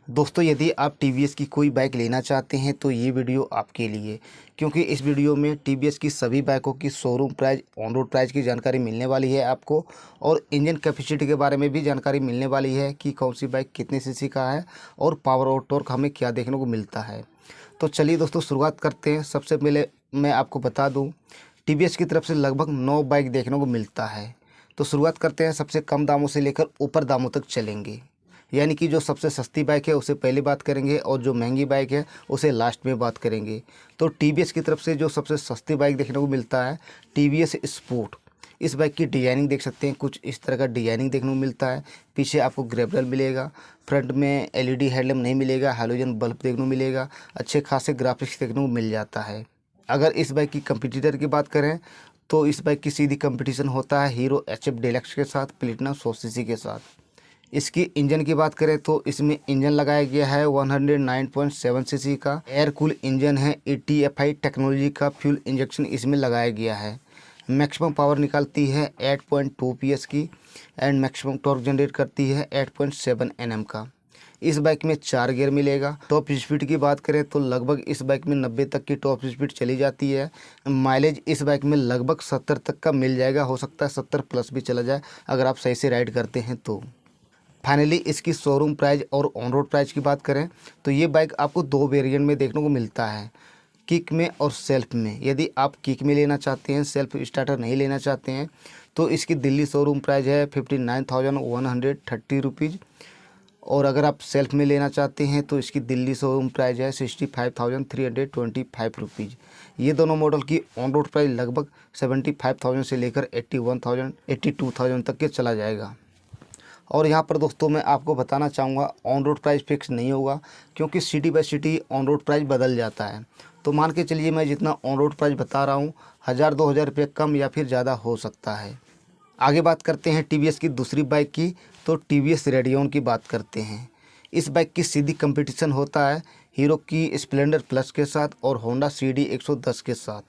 दोस्तों यदि आप टीवीएस की कोई बाइक लेना चाहते हैं तो ये वीडियो आपके लिए, क्योंकि इस वीडियो में टीवीएस की सभी बाइकों की showroom price, on road price की जानकारी मिलने वाली है आपको, और इंजन कैपेसिटी के बारे में भी जानकारी मिलने वाली है कि कौन सी बाइक कितने सीसी का है और पावर और टॉर्क हमें क्या देखने को मिलता है। तो चलिए दोस्तों शुरुआत करते हैं। सबसे पहले मैं आपको बता दूँ, टीवीएस की तरफ से लगभग 9 बाइक देखने को मिलता है। तो शुरुआत करते हैं, सबसे कम दामों से लेकर ऊपर दामों तक चलेंगे। यानी कि जो सबसे सस्ती बाइक है उसे पहले बात करेंगे और जो महंगी बाइक है उसे लास्ट में बात करेंगे। तो टीवीएस की तरफ से जो सबसे सस्ती बाइक देखने को मिलता है, टीवीएस स्पोर्ट। इस बाइक की डिज़ाइनिंग देख सकते हैं, कुछ इस तरह का डिज़ाइनिंग देखने को मिलता है। पीछे आपको ग्रेबरल मिलेगा, फ्रंट में एलईडी हेडलैम्प नहीं मिलेगा, हैलोजन बल्ब देखने को मिलेगा, अच्छे खासे ग्राफिक्स देखने को मिल जाता है। अगर इस बाइक की कंपटीटर की बात करें तो इस बाइक की सीधी कंपटीशन होता है हीरो एचएफ डिलक्स के साथ, प्लेटिनम 100 सीसी के साथ। इसकी इंजन की बात करें तो इसमें इंजन लगाया गया है 109.7 सीसी का एयर कूल इंजन है। ETFI टेक्नोलॉजी का फ्यूल इंजेक्शन इसमें लगाया गया है। मैक्सिमम पावर निकालती है 8.2 PS की एंड मैक्सिमम टॉर्क जनरेट करती है 8.7 Nm का। इस बाइक में 4 गियर मिलेगा। टॉप स्पीड की बात करें तो लगभग इस बाइक में 90 तक की टॉप स्पीड चली जाती है। माइलेज इस बाइक में लगभग 70 तक का मिल जाएगा, हो सकता है 70 प्लस भी चला जाए अगर आप सही से राइड करते हैं तो। फाइनली इसकी शोरूम प्राइस और ऑन रोड प्राइस की बात करें तो ये बाइक आपको 2 वेरिएंट में देखने को मिलता है, किक में और सेल्फ में। यदि आप किक में लेना चाहते हैं, सेल्फ स्टार्टर नहीं लेना चाहते हैं, तो इसकी दिल्ली शोरूम प्राइस है 59,130 रुपीज़। और अगर आप सेल्फ में लेना चाहते हैं तो इसकी दिल्ली शोरूम प्राइस है 65,325 रुपीज़। ये दोनों मॉडल की ऑन रोड प्राइस लगभग 75,000 से लेकर 81,000 82,000 तक के चला जाएगा। और यहाँ पर दोस्तों मैं आपको बताना चाहूँगा, ऑन रोड प्राइस फिक्स नहीं होगा, क्योंकि city bye city on road price बदल जाता है। तो मान के चलिए मैं जितना ऑन रोड प्राइस बता रहा हूँ, 1,000-2,000 रुपये कम या फिर ज़्यादा हो सकता है। आगे बात करते हैं टीवीएस की दूसरी बाइक की, तो टीवीएस रेडियन की बात करते हैं। इस बाइक की सीधी कंपटीशन होता है हीरो की स्प्लेंडर प्लस के साथ और होंडा CD 110 के साथ,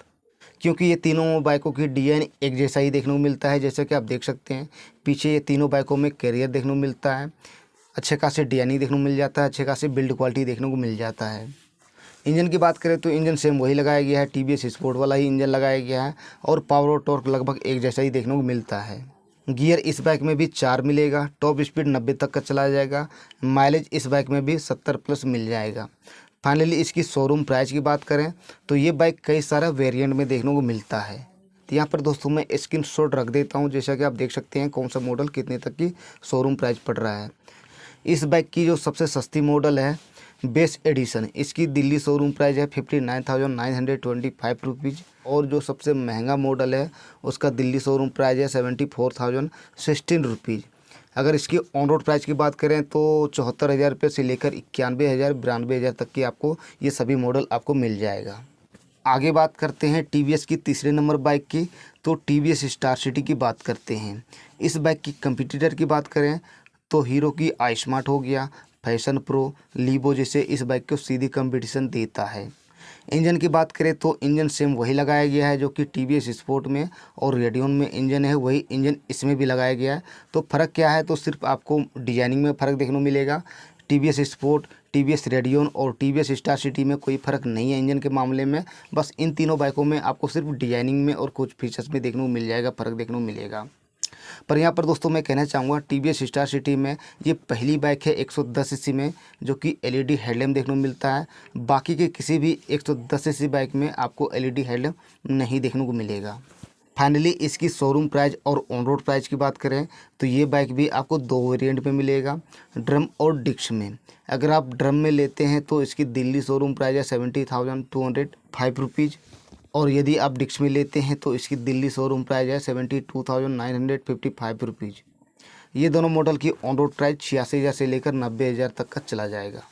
क्योंकि ये तीनों बाइकों की डिजाइन एक जैसा ही देखने को मिलता है। जैसे कि आप देख सकते हैं, पीछे ये तीनों बाइकों में कैरियर देखने को मिलता है, अच्छे खासे डिजाइनिंग देखने को मिल जाता है, अच्छे खासे बिल्ड क्वालिटी देखने को मिल जाता है। इंजन की बात करें तो इंजन सेम वही लगाया गया है, टीवीएस स्पोर्ट वाला ही इंजन लगाया गया है, और पावर और टॉर्क लगभग एक जैसा ही देखने को मिलता है। गियर इस बाइक में भी 4 मिलेगा, टॉप स्पीड 90 तक का चला जाएगा, माइलेज इस बाइक में भी 70 प्लस मिल जाएगा। फाइनली इसकी शोरूम प्राइस की बात करें तो ये बाइक कई सारा वेरिएंट में देखने को मिलता है। तो यहाँ पर दोस्तों मैं स्क्रीनशॉट रख देता हूँ, जैसा कि आप देख सकते हैं कौन सा मॉडल कितने तक की शोरूम प्राइस पड़ रहा है। इस बाइक की जो सबसे सस्ती मॉडल है बेस एडिशन, इसकी दिल्ली शोरूम प्राइस है 59,925 रुपीज़, और जो सबसे महंगा मॉडल है उसका दिल्ली शोरूम प्राइस है 74,016 रुपीज़। अगर इसकी ऑन रोड प्राइस की बात करें तो 74,000 रुपये से लेकर 91,000 92,000 तक की आपको ये सभी मॉडल आपको मिल जाएगा। आगे बात करते हैं टीवीएस की तीसरे नंबर बाइक की, तो टीवीएस स्टार सिटी की बात करते हैं। इस बाइक की कंपटीटर की बात करें तो हीरो की आई स्मार्ट हो गया, फैशन प्रो, लीवो जैसे इस बाइक को सीधी कंपटीशन देता है। इंजन की बात करें तो इंजन सेम वही लगाया गया है जो कि टीवीएस स्पोर्ट में और रेडियन में इंजन है, वही इंजन इसमें भी लगाया गया है। तो फ़र्क क्या है, तो सिर्फ आपको डिजाइनिंग में फ़र्क देखने को मिलेगा। टीवीएस स्पोर्ट, टीवीएस रेडियन और टीवीएस स्टार सिटी में कोई फ़र्क नहीं है इंजन के मामले में। बस इन तीनों बाइकों में आपको सिर्फ डिजाइनिंग में और कुछ फीचर्स में देखने को मिल जाएगा, फ़र्क देखने को मिलेगा। पर यहाँ पर दोस्तों मैं कहना चाहूँगा, टीवीएस स्टार सिटी में ये पहली बाइक है 110 सीसी में जो कि एलईडी हेडलैम्प देखने को मिलता है। बाकी के किसी भी 110 सीसी बाइक में आपको एलईडी हेडलैम्प नहीं देखने को मिलेगा। फाइनली इसकी शोरूम प्राइस और ऑन रोड प्राइस की बात करें तो ये बाइक भी आपको 2 वेरिएंट में मिलेगा, ड्रम और डिस्क में। अगर आप ड्रम में लेते हैं तो इसकी दिल्ली शोरूम प्राइस है 70,205 रुपीज़, और यदि आप डिस्क में लेते हैं तो इसकी दिल्ली शोरूम प्राइस है 72,955 रुपीज़। ये दोनों मॉडल की ऑन रोड प्राइस 86,000 से लेकर 90,000 तक का चला जाएगा।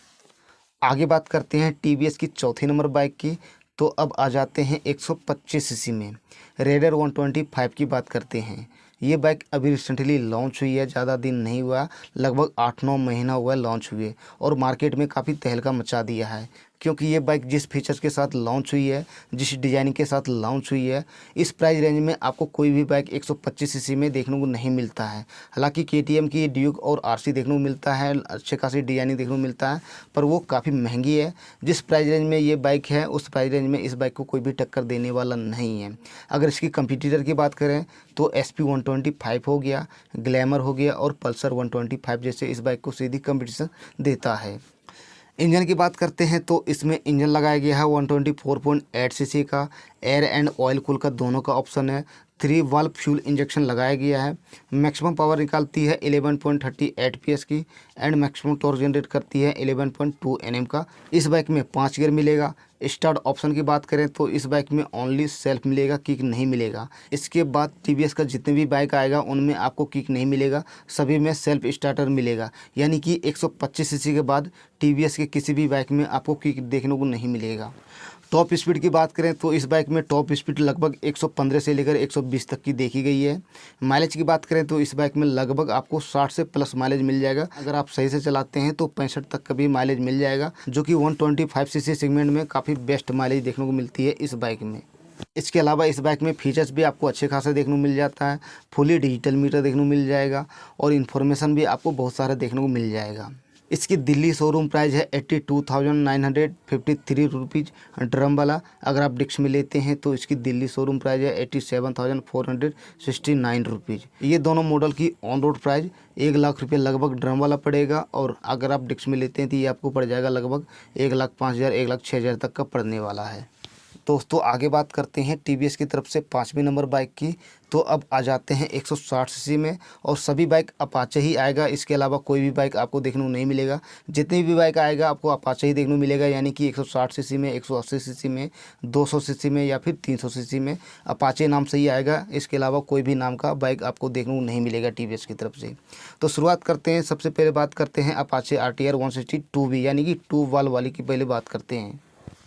आगे बात करते हैं टीवीएस की चौथी नंबर बाइक की, तो अब आ जाते हैं 125 सीसी में रेडर 125 की बात करते हैं। ये बाइक अभी रिसेंटली लॉन्च हुई है, ज़्यादा दिन नहीं हुआ, लगभग 8-9 महीना हुआ है लॉन्च हुए, और मार्केट में काफ़ी तहलका मचा दिया है। क्योंकि ये बाइक जिस फीचर्स के साथ लॉन्च हुई है, जिस डिज़ाइनिंग के साथ लॉन्च हुई है, इस प्राइस रेंज में आपको कोई भी बाइक 125 सीसी में देखने को नहीं मिलता है। हालांकि केटीएम की ड्यूक और आरसी देखने को मिलता है, अच्छे खासी डिज़ाइनिंग देखने को मिलता है, पर वो काफ़ी महंगी है। जिस प्राइस रेंज में ये बाइक है उस प्राइस रेंज में इस बाइक को कोई भी टक्कर देने वाला नहीं है। अगर इसकी कंपटीटर की बात करें तो SP 125 हो गया, ग्लैमर हो गया और पल्सर 125 जैसे इस बाइक को सीधी कंपटीशन देता है। इंजन की बात करते हैं तो इसमें इंजन लगाया गया है 124.8 सीसी का, एयर एंड ऑयल कूल का दोनों का ऑप्शन है। 3 वाल्व फ्यूल इंजेक्शन लगाया गया है। मैक्सिमम पावर निकालती है 11.38 PS की एंड मैक्सिमम टॉर्क जनरेट करती है 11.2 Nm का। इस बाइक में 5 गियर मिलेगा। स्टार्ट ऑप्शन की बात करें तो इस बाइक में ओनली सेल्फ मिलेगा, किक नहीं मिलेगा। इसके बाद TVS का जितने भी बाइक आएगा उनमें आपको किक नहीं मिलेगा, सभी में सेल्फ स्टार्टर मिलेगा। यानी कि 125 सीसी के बाद TVS के किसी भी बाइक में आपको किक देखने को नहीं मिलेगा। टॉप स्पीड की बात करें तो इस बाइक में टॉप स्पीड लगभग 115 से लेकर 120 तक की देखी गई है। माइलेज की बात करें तो इस बाइक में लगभग आपको 60 से प्लस माइलेज मिल जाएगा। अगर आप सही से चलाते हैं तो 65 तक का भी माइलेज मिल जाएगा, जो कि 125 सीसी सेगमेंट में काफ़ी बेस्ट माइलेज देखने को मिलती है इस बाइक में। इसके अलावा इस बाइक में फीचर्स भी आपको अच्छे खासे देखने को मिल जाता है। फुली डिजिटल मीटर देखने को मिल जाएगा और इन्फॉर्मेशन भी आपको बहुत सारा देखने को मिल जाएगा। इसकी दिल्ली शोरूम प्राइस है 82,953 रुपीज़ ड्रम वाला। अगर आप डिक्स में लेते हैं तो इसकी दिल्ली शोरूम प्राइस है 87,469 रुपीज़। ये दोनों मॉडल की ऑन रोड प्राइस 1 लाख रुपये लगभग ड्रम वाला पड़ेगा, और अगर आप डिक्स में लेते हैं तो ये आपको पड़ जाएगा लगभग 1,05,000 1,06,000 तक का पड़ने वाला है। दोस्तों आगे बात करते हैं TVS की तरफ से 5वें नंबर बाइक की। तो अब आ जाते हैं 160 सीसी में, और सभी बाइक अपाचे ही आएगा। इसके अलावा कोई भी बाइक आपको देखने को नहीं मिलेगा। जितनी भी बाइक आएगा आपको अपाचे ही देखने को मिलेगा, यानी कि 160 सीसी में, 180 सीसी में, 200 सीसी में या फिर 300 सीसी में अपाचे नाम से ही आएगा। इसके अलावा कोई भी नाम का बाइक आपको देखने को नहीं मिलेगा TVS की तरफ से। तो शुरुआत करते हैं, सबसे पहले बात करते हैं अपाचे RTR 160 2V यानी कि 2 वाल्व वाली की पहले बात करते हैं।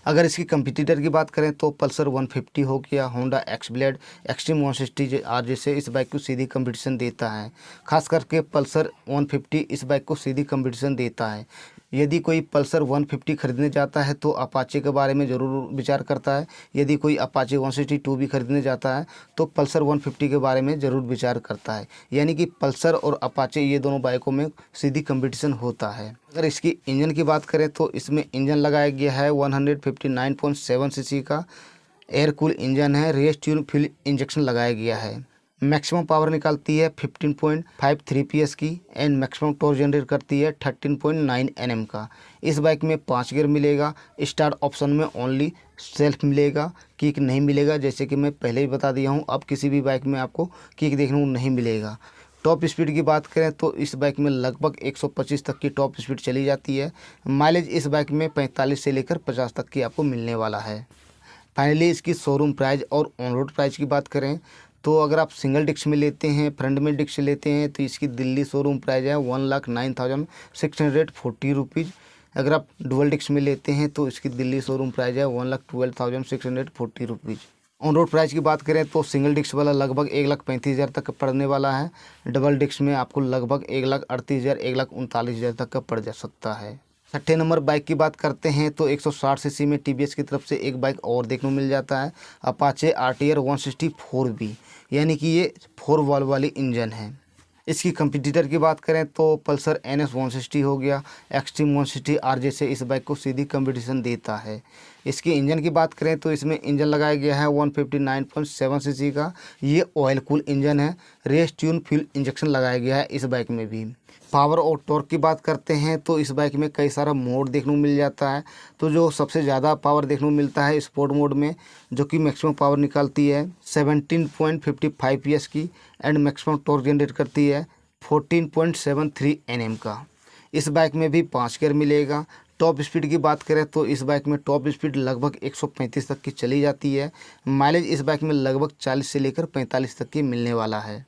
अगर इसकी कंपटीटर की बात करें तो पल्सर 150 हो गया, होंडा एक्सब्लेड, एक्सट्रीम 160 आर जैसे इस बाइक को सीधी कंपटीशन देता है। खास करके पल्सर 150 इस बाइक को सीधी कंपटीशन देता है। यदि कोई पल्सर 150 खरीदने जाता है तो अपाचे के बारे में ज़रूर विचार करता है। यदि कोई अपाचे 162 भी खरीदने जाता है तो पल्सर 150 के बारे में ज़रूर विचार करता है। यानी कि पल्सर और अपाचे ये दोनों बाइकों में सीधी कंपटीशन होता है। अगर इसकी इंजन की बात करें तो इसमें इंजन लगाया गया है 159.7 सीसी का, एयर कूल इंजन है, रेस ट्यून फ्यूल इंजेक्शन लगाया गया है। मैक्सिमम पावर निकालती है 15.53 PS की एंड मैक्सिमम टॉर्क जनरेट करती है 13.9 Nm का। इस बाइक में 5 गियर मिलेगा। स्टार्ट ऑप्शन में ओनली सेल्फ मिलेगा, किक नहीं मिलेगा, जैसे कि मैं पहले ही बता दिया हूँ। अब किसी भी बाइक में आपको किक देखने को नहीं मिलेगा। टॉप स्पीड की बात करें तो इस बाइक में लगभग 125 तक की टॉप स्पीड चली जाती है। माइलेज इस बाइक में 45 से लेकर 50 तक की आपको मिलने वाला है। फाइनली इसकी शोरूम प्राइस और ऑन रोड प्राइस की बात करें तो अगर आप सिंगल डिस्क में लेते हैं, फ्रंट में डिस्क लेते हैं, तो इसकी दिल्ली शोरूम प्राइस है 1,09,640 रुपीज़। अगर आप डुअल डिस्क में लेते हैं तो इसकी दिल्ली शोरूम प्राइस है 1,12,640 रुपीज़। ऑन रोड प्राइस की बात करें तो सिंगल डिस्क वाला लगभग 1,35,000 तक पड़ने वाला है। डबल डिस्क में आपको लगभग 1,38,000 1,39,000 तक का पड़ जा सकता है। 6ठे नंबर बाइक की बात करते हैं तो 160 सीसी में TVS की तरफ से एक बाइक और देखने को मिल जाता है, अपाचे RTR 160 4V, यानी कि ये 4 वाल्व वाली इंजन है। इसकी कंपटीटर की बात करें तो पल्सर NS 160 हो गया, एक्सट्रीम 160 आर जैसे इस बाइक को सीधी कंपटीशन देता है। इसके इंजन की बात करें तो इसमें इंजन लगाया गया है 159.7 सीसी का, ये ऑयल कूल इंजन है। रेस ट्यून फ्यूल इंजेक्शन लगाया गया है इस बाइक में भी। पावर और टॉर्क की बात करते हैं तो इस बाइक में कई सारा मोड देखने को मिल जाता है। तो जो सबसे ज़्यादा पावर देखने को मिलता है स्पोर्ट मोड में, जो कि मैक्सिमम पावर निकालती है 17.55 PS की एंड मैक्सिमम टॉर्क जनरेट करती है 14.73 Nm का। इस बाइक में भी 5 गियर मिलेगा। टॉप स्पीड की बात करें तो इस बाइक में टॉप स्पीड लगभग 135 तक की चली जाती है। माइलेज इस बाइक में लगभग 40 से लेकर 45 तक की मिलने वाला है।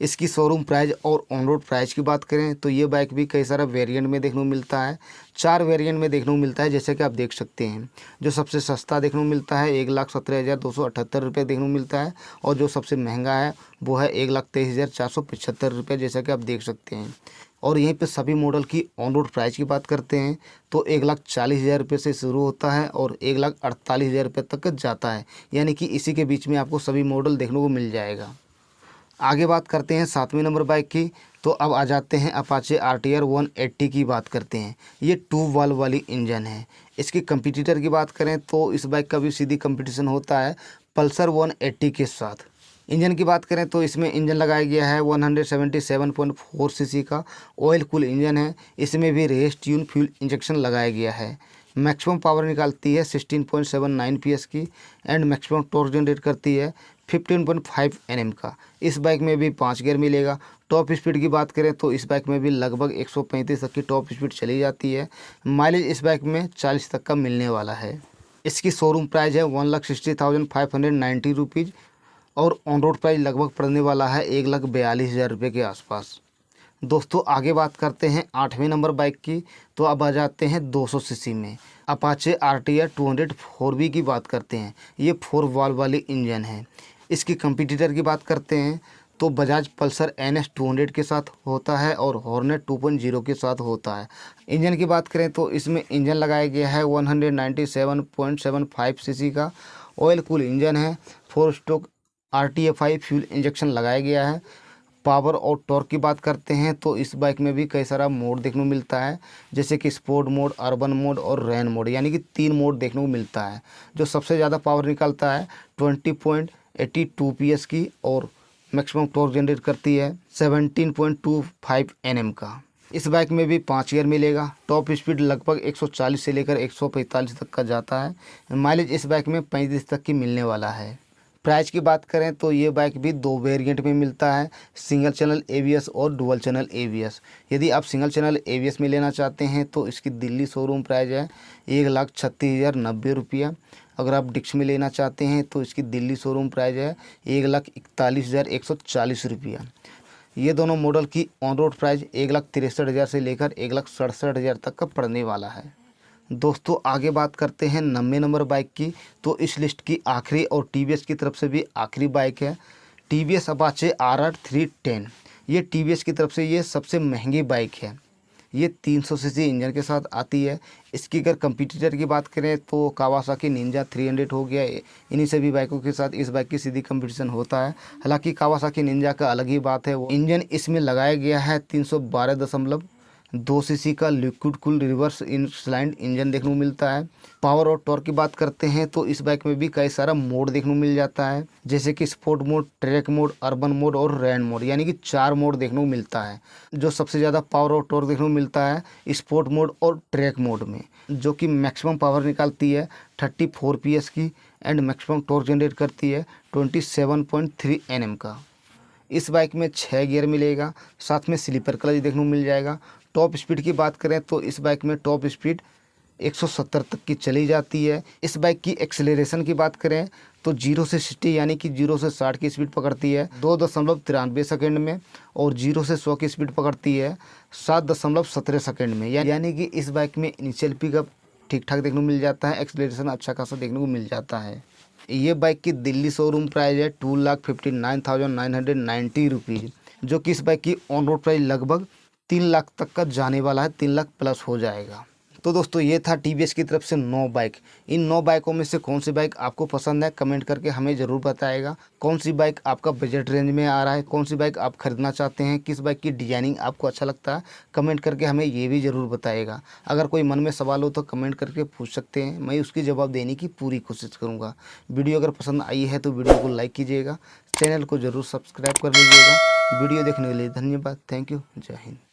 इसकी शोरूम प्राइस और ऑन रोड प्राइस की बात करें तो ये बाइक भी कई सारा वेरिएंट में देखने को मिलता है। 4 वेरिएंट में देखने को मिलता है, जैसे कि आप देख सकते हैं। जो सबसे सस्ता देखने को मिलता है 1,17,278 रुपये देखने को मिलता है, और जो सबसे महंगा है वो है 1,23,475 रुपये, जैसा कि आप देख सकते हैं। और यहीं पे सभी मॉडल की ऑन रोड प्राइस की बात करते हैं तो 1,40,000 रुपये से शुरू होता है और 1,48,000 रुपये तक जाता है, यानी कि इसी के बीच में आपको सभी मॉडल देखने को मिल जाएगा। आगे बात करते हैं 7वें नंबर बाइक की, तो अब आ जाते हैं अपाचे RTR 180 की बात करते हैं। ये 2 वाल्व वाली इंजन है। इसकी कंपटीटर की बात करें तो इस बाइक का भी सीधी कंपटीशन होता है पल्सर 180 के साथ। इंजन की बात करें तो इसमें इंजन लगाया गया है 177.4 सीसी का ऑयल कूल इंजन है। इसमें भी रेस ट्यून फ्यूल इंजेक्शन लगाया गया है। मैक्सिमम पावर निकालती है 16.79 PS की एंड मैक्सिमम टॉर्क जनरेट करती है 15.5 Nm का। इस बाइक में भी 5 गियर मिलेगा। टॉप स्पीड की बात करें तो इस बाइक में भी लगभग 135 तक की टॉप स्पीड चली जाती है। माइलेज इस बाइक में 40 तक का मिलने वाला है। इसकी शोरूम प्राइस है 1,60,590 रुपीज़ और ऑन रोड प्राइस लगभग पड़ने वाला है 1,42,000 रुपये के आसपास। दोस्तों आगे बात करते हैं 8वें नंबर बाइक की, तो अब आ जाते हैं 200 सीसी में अपाचे RTR 200 4V की बात करते हैं। ये 4 वाल्व वाली इंजन है। इसकी कंपटीटर की बात करते हैं तो बजाज पल्सर NS 200 के साथ होता है और हॉर्नेट 2.0 के साथ होता है। इंजन की बात करें तो इसमें इंजन लगाया गया है 197.75 सीसी का ऑयल कूल इंजन है। 4 स्ट्रोक RTFI फ्यूल इंजेक्शन लगाया गया है। पावर और टॉर्क की बात करते हैं तो इस बाइक में भी कई सारा मोड देखने को मिलता है, जैसे कि स्पोर्ट मोड, अर्बन मोड और रैन मोड, यानी कि 3 मोड देखने को मिलता है। जो सबसे ज़्यादा पावर निकालता है 20.82 PS की और मैक्सिमम टॉर्क जनरेट करती है 17.25 Nm का। इस बाइक में भी 5 गियर मिलेगा। टॉप स्पीड लगभग 140 से लेकर 145 तक का जाता है। माइलेज इस बाइक में 35 तक की मिलने वाला है। प्राइस की बात करें तो ये बाइक भी 2 वेरिएंट में मिलता है, सिंगल चैनल ABS और डुअल चैनल ABS। यदि आप सिंगल चैनल ABS में लेना चाहते हैं तो इसकी दिल्ली शोरूम प्राइस है 1,36,090 रुपया। अगर आप डिक्स में लेना चाहते हैं तो इसकी दिल्ली शोरूम प्राइस है 1,41,140 रुपया। ये दोनों मॉडल की ऑन रोड प्राइस 1,63,000 से लेकर 1,67,000 तक का पड़ने वाला है। दोस्तों आगे बात करते हैं 90 नंबर बाइक की, तो इस लिस्ट की आखिरी और TVS की तरफ से भी आखिरी बाइक है TVS अपाचे RR 310। ये TVS की तरफ से ये सबसे महंगी बाइक है। ये 300 सीसी इंजन के साथ आती है। इसकी अगर कंपटीटर की बात करें तो कावासाकी निंजा 300 हो गया। इन्हीं सभी बाइकों के साथ इस बाइक की सीधी कंपटीशन होता है। हालांकि कावासाकी निंजा का अलग ही बात है। वो इंजन इसमें लगाया गया है 312.2 सीसी का liquid cool reverse inclined engine देखने को मिलता है। पावर और टॉर्क की बात करते हैं तो इस बाइक में भी कई सारा मोड देखने को मिल जाता है, जैसे कि sport mode, track mode, urban mode और रैन मोड, यानी कि 4 मोड देखने को मिलता है। जो सबसे ज़्यादा पावर और टॉर्क देखने को मिलता है स्पोर्ट मोड और ट्रैक मोड में, जो कि मैक्सिमम पावर निकालती है 34 PS की एंड मैक्सिमम टॉर्क जनरेट करती है 27.3 Nm का। इस बाइक में 6 गियर मिलेगा, साथ में स्लीपर क्लच देखने को मिल जाएगा। टॉप स्पीड की बात करें तो इस बाइक में टॉप स्पीड 170 तक की चली जाती है। इस बाइक की एक्सेलरेशन की बात करें तो 0 से 60 यानी कि 0 से 60 की स्पीड पकड़ती है 2.93 सेकंड में और 0 से 100 की स्पीड पकड़ती है 7.17 सेकंड में। यानी कि इस बाइक में इनिशियल पिकअप ठीक ठाक देखने को मिल जाता है, एक्सेलरेशन अच्छा खासा देखने को मिल जाता है। ये बाइक की दिल्ली शोरूम प्राइस है 2,59,990 रुपीज़, जो कि इस बाइक की ऑन रोड प्राइस लगभग 3 लाख तक का जाने वाला है, 3 लाख प्लस हो जाएगा। तो दोस्तों ये था TVS की तरफ से 9 बाइक। इन 9 बाइकों में से कौन सी बाइक आपको पसंद है कमेंट करके हमें ज़रूर बताएगा। कौन सी बाइक आपका बजट रेंज में आ रहा है, कौन सी बाइक आप खरीदना चाहते हैं, किस बाइक की डिजाइनिंग आपको अच्छा लगता है, कमेंट करके हमें ये भी ज़रूर बताएगा। अगर कोई मन में सवाल हो तो कमेंट करके पूछ सकते हैं, मैं उसकी जवाब देने की पूरी कोशिश करूँगा। वीडियो अगर पसंद आई है तो वीडियो को लाइक कीजिएगा, चैनल को ज़रूर सब्सक्राइब कर लीजिएगा। वीडियो देखने के लिए धन्यवाद। Thank you. जय हिंद।